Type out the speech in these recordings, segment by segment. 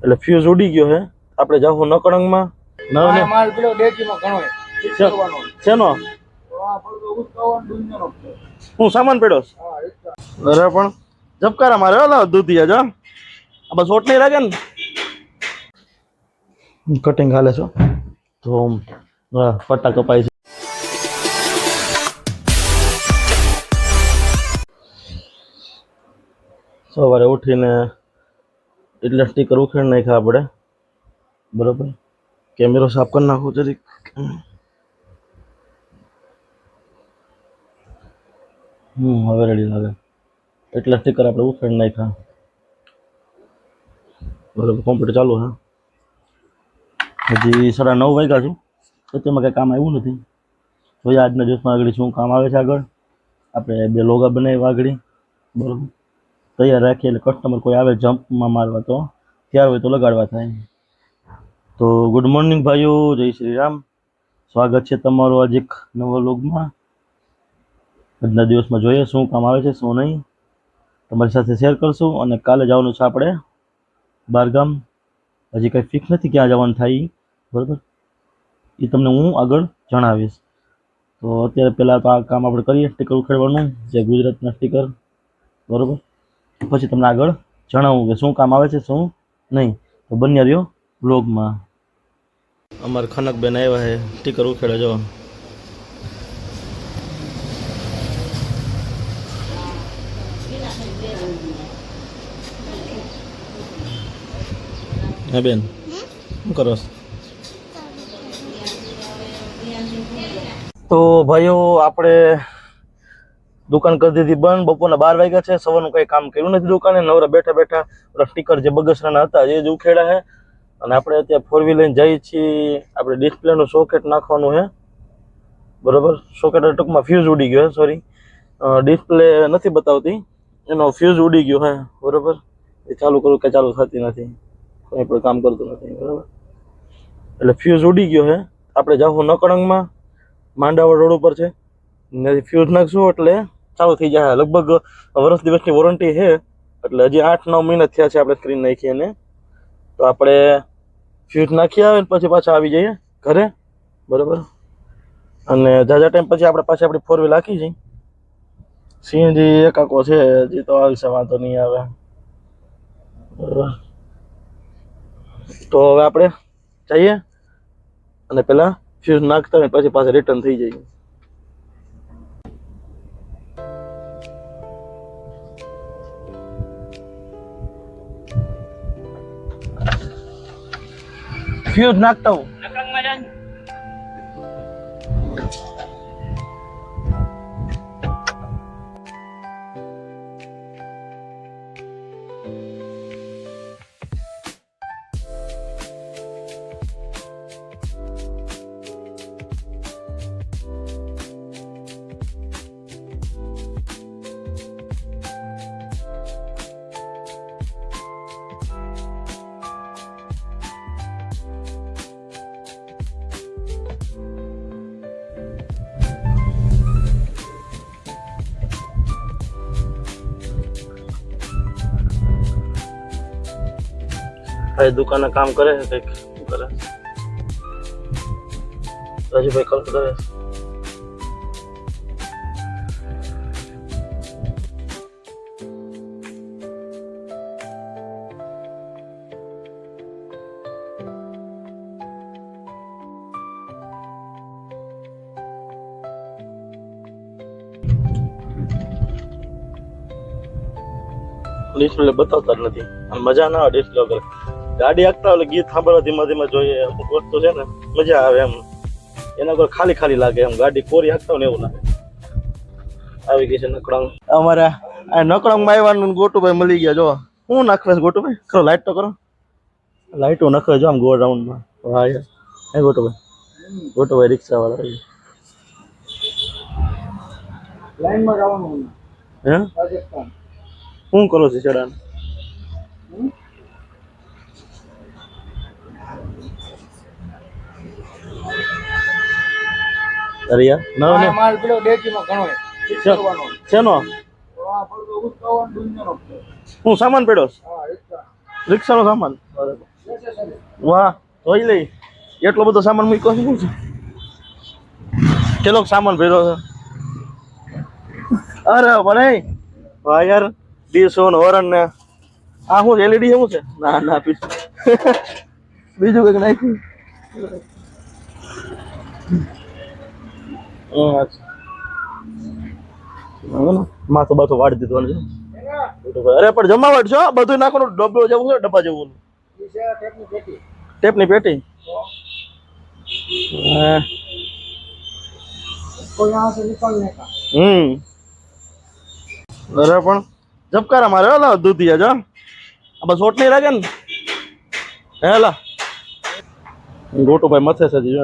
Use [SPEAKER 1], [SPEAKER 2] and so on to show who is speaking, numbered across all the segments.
[SPEAKER 1] એટલે ફ્યુઝ ઉડી ગયો હે. આપણે જાવું નકળંગમાં નવ માલ પેલો ડેકીમાં ઘણો શેનો હું સામાન પડ્યો અરે પણ જબકારા મારે ઓલા દૂધિયા જો આ બસ ઓટ નહીં લાગે ને કટિંગ હાલે છો તો પટ્ટા કપાય છે. સવારે ઉઠીને એટલે સ્ટીકર ઉખેડ નાખ્યા આપણે બરોબર. કેમેરો સાફ કરી નાખું જરીક. હવે રેડી લાગે. એટલા સ્ટીકર આપણે ઉખેડ નાખ્યા બરોબર. કોમ્પ્યુટર ચાલુ હે. હજી 9:30 વાગ્યા છું તો તેમાં કંઈ કામ આવ્યું નથી. જોઈએ આજના દિવસમાં આગળ શું કામ આવે છે. આગળ આપણે 2 લોગા બનાવ્યા આગળ બરોબર તૈયાર રાખીએ એટલે કસ્ટમર કોઈ આવે જમ્પમાં મારવા તો તૈયાર હોય તો લગાડવા થાય. તો ગુડ મોર્નિંગ ભાઈઓ, જય શ્રી રામ. સ્વાગત છે તમારું આજે એક નવા વ્લોગમાં. આજના દિવસમાં જોઈએ શું કામ આવે છે શું નહીં તમારી સાથે શેર કરશું. અને કાલે જવાનું છે આપણે બહારગામ. હજી કંઈ ફિક્સ નથી ક્યાં જવાનું થાય બરાબર, એ તમને હું આગળ જણાવીશ. તો અત્યારે પહેલાં તો આ કામ આપણે કરીએ સ્ટીકર ઉખેડવાનું, જે ગુજરાતના સ્ટીકર બરાબર. પછી તમને આગળ જણાવું કે શું કામ આવે છે શું નહીં. તો બન્યા રહ્યો વ્લોગમાં. અમારે ખનકબેન આવ્યા છે સ્ટીકર ઉખેડે જો. હે બેન શું કરો? તો ભાઈઓ આપણે દુકાન કરી દીધી બંધ. બપોરના 12 વાગ્યા છે. સવારનું કંઈ કામ કર્યું નથી દુકાને. નવરા બેઠા બેઠા ઓલા સ્ટીકર જે બગસરાના હતા એ જ ઉખેડા છે. અને આપણે અત્યારે 4 વ્હીલ લઈને જઈએ છીએ. આપણે ડિસ્પ્લેનું સોકેટ નાખવાનું છે બરોબર. સોકેટ ટૂંકમાં ફ્યુઝ ઉડી ગયો છે. સોરી, ડિસ્પ્લે નથી બતાવતી, એનો ફ્યુઝ ઉડી ગયો હે બરોબર. એ ચાલુ કરું કે ચાલુ થતી નથી, કંઈ પણ કામ કરતું નથી બરાબર. એટલે ફ્યુઝ ઉડી ગયો છે. આપણે જાવું નકળંગમાં, માંડાવળ રોડ ઉપર છે. ફ્યુઝ નાખશું એટલે ચાલુ થઈ જાય. લગભગ વર્ષ દિવસની વોરંટી છે. એટલે હજી 8-9 મહિના થયા છે આપણે સ્ક્રીન નાખી એને. તો આપણે ફ્યુઝ નાખી આવે ને પછી પાછા આવી જઈએ ઘરે બરાબર. અને જાજા ટાઈમ પછી આપણે પાછી આપણી 4 વ્હીલ આખી જઈ. સીએનજી એકાકો છે હજી તો આવશે, વાંધો નહીં આવે બરાબર. તો હવે આપણે જઈએ અને પેલા ફ્યુઝ નાખતા હોય પછી પાછા રિટર્ન થઈ જઈએ. ફ્યુઝ નાખતા હું દુકાને કામ કરે છે કંઈક શું કરે રાજુભાઈ કામ કરે છે. ડિસ્પ્લે બતાવતા જ નથી અને મજા ના આવે ડિસ્પ્લે વગર. ગાડી આખતા એટલે ગીત સાંભળવા ધીમા ધીમા જોઈએ. અમુક વસ્તુ છે ને મજા આવે એમ, એના પર ખાલી ખાલી લાગે એમ. ગાડી કોરી આખતા ને એવું લાગે. આવી ગઈ છે નકળંગ. અમારે આ નકળંગમાં આવવાનું ગોટુભાઈ મળી ગયા. જો શું નાખવે છે ગોટુભાઈ? કરો લાઈટ તો કરો. લાઈટો નાખવે જો આમ ગોળ રાઉન્ડમાં. હા યાર હે ગોટુભાઈ રિક્ષા વાળા લાઈનમાં જવાનું હે. શું કરો છો ચડાન? અરે યાર નવો ને માલ પેલો ડેકીમાં ઘણો શેનો હું સામાન પડ્યો? રિક્ષાનો સામાન. વાહ જોઈ લઈ એટલો બધો સામાન મૂક્યો છે શું છે કેટલો સામાન ભર્યો છે અરે ભલે વાહ યાર ડીસો ને હોરન ને આ શું એલઈડી એવું છે ના ના બીજું કંઈક નાખ્યું માથું બાથું વાળી દીધું અરે પણ જમાવટ છો બધું નાખવાનું ડબ્બો જેવું છે ડબ્બા જેવું ટેપની પેટી અરે પણ ઝબકારા મારે ઓલા દૂધિયા જો આ બસ ઓટ નહીં લાગે ને હેલા ગોટો ભાઈ મથે છે જો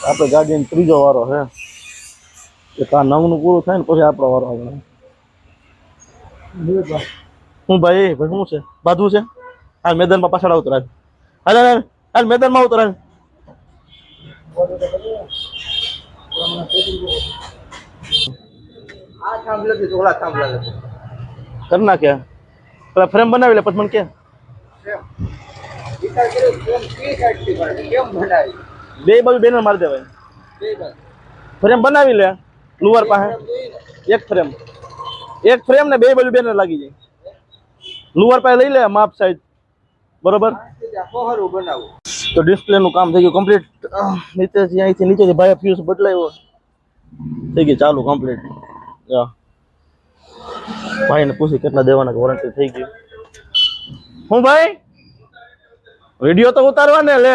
[SPEAKER 1] આપણે ગાડીનો ત્રીજો વારો છે કે આ નવનું પૂરું થાય ને પછી આપણો વારો આવે હું ભાઈ ભાઈ શું છે બાધું છે હાલ મેદાનમાં પાછળ ઉતરાય હાલ હાલ હાલ મેદાનમાં ઉતરાય કર નાખ્યા પેલા ફ્રેમ બનાવી લે પછી મને કે બે બાજુ બેનર મારી દેવાય ફ્રેમ બનાવી લે લુવાર પાસે એક ફ્રેમ ને બે બાજુ બેનર લાગી જાય લુવાર પાસે લઈ લે માપ સાઈઝ બરોબર તો ડિસ્પ્લે નું કામ થઈ ગયું કમ્પ્લીટ નીચેથી અહીંથી નીચેથી ભાઈ ફ્યુઝ બદલાયો થઈ ગઈ ચાલુ કમ્પ્લીટ ભાઈને પૂછી કેટલા દેવાના વોરંટી થઈ ગઈ હું ભાઈ વિડીયો તો ઉતારવા ને લે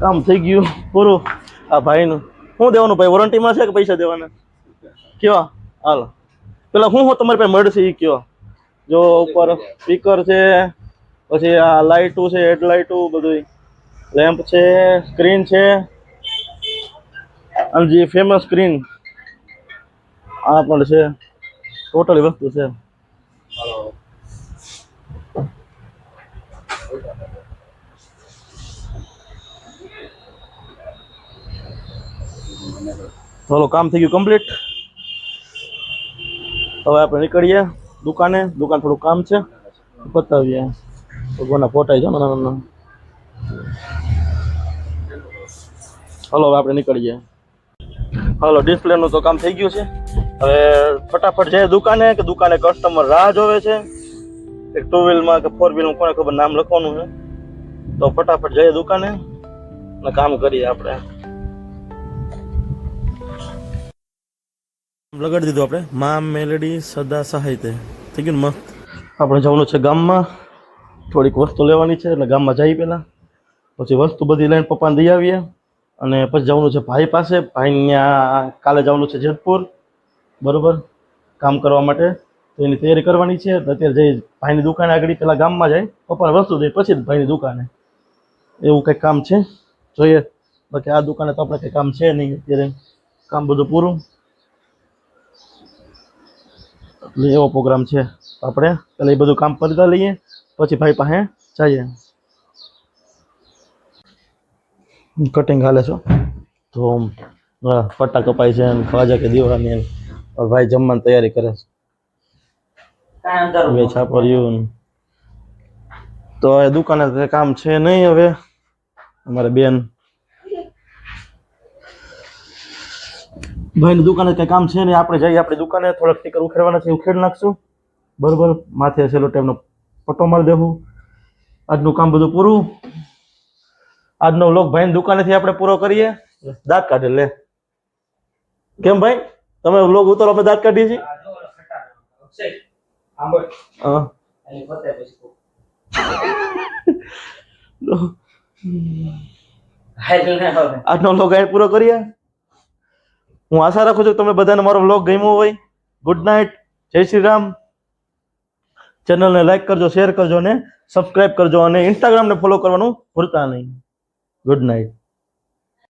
[SPEAKER 1] કામ થઈ ગયું પૂરું આ ભાઈનું શું દેવાનું ભાઈ વોરંટીમાં છે કે પૈસા દેવાના કયો હાલો પેલા હું તમારી પાસે મળશે એ કયો જો ઉપર સ્પીકર છે પછી આ લાઇટું છે હેડલાઇટું બધું લેમ્પ છે સ્ક્રીન છે અને જે ફેમસ સ્ક્રીન આ પણ છે ટોટલી વસ્તુ છે ચાલો કામ થઈ ગયું કમ્પ્લીટ હવે આપણે નીકળીએ દુકાન થોડું કામ છે પતાવીએ ભગવાનના ફોટા છે નાના હાલો હવે આપણે નીકળીએ હાલો ડિસ્પ્લેનું તો કામ થઈ ગયું છે હવે ફટાફટ જાય દુકાને કે દુકાને કસ્ટમર રાહ જોવે છે એક 2 વ્હીલમાં કે 4 વ્હીલમાં કોને ખબર નામ લખવાનું છે તો ફટાફટ જઈએ દુકાને અને કામ કરીએ આપણે લગાડી દીધું આપણે મા મેલેડી સદા સાહિત્ય થઈ ગયું મસ્ત આપણે જવાનું છે ગામમાં થોડીક વસ્તુ લેવાની છે એટલે ગામમાં જઈએ પહેલાં પછી વસ્તુ બધી લઈને પપ્પાને દઈ આવીએ અને પછી જવાનું છે ભાઈ પાસે ભાઈ ત્યાં કાલે જવાનું છે જેતપુર બરાબર કામ કરવા માટે તો એની તૈયારી કરવાની છે તો અત્યારે જઈ ભાઈની દુકાને આગળ પહેલાં ગામમાં જાય પપ્પાને વસ્તુ દઈ પછી જ ભાઈની દુકાને એવું કંઈક કામ છે જોઈએ બાકી આ દુકાને તો આપણે કંઈ કામ છે નહીં અત્યારે કામ બધું પૂરું એટલે એવો પ્રોગ્રામ છે આપણે પહેલાં એ બધું કામ કરતા લઈએ પછી ભાઈ પાસે જઈએ કટિંગ હાલે છો તો પટ્ટા કપાય છે અને ખાજા કે દીવાની ભાઈ જમવાની તૈયારી કરે છે હવે છાપર્યું તો એ દુકાને કામ છે નહીં હવે અમારે બેન ભાઈની દુકાને કઈ કામ છે નહીં આપણે જઈએ આપણી દુકાને થોડાક સ્ટીકર ઉખેડવાના છે ઉખેડ નાખશું બરોબર માથે છેલ્લો ટાઈમનો પટ્ટો મારી દેવું આજનું કામ બધું પૂરું આજનો વ્લોગ ભાઈની દુકાનેથી આપણે પૂરો કરીએ દાંત કાઢે લે કેમ ભાઈ તમે વ્લોગ ઉતારો આપણે દાંત કાઢીએ છીએ આજનો વ્લોગ અહીં પૂરો કરીએ હું આશા રાખું છું તમને બધાને મારો વ્લોગ ગમ્યો હોય ગુડ નાઇટ જય શ્રી રામ ચેનલને લાઈક કરજો શેર કરજો અને સબસ્ક્રાઇબ કરજો અને ઇન્સ્ટાગ્રામને ફોલો કરવાનું ભૂલતા નહીં ગુડ નાઇટ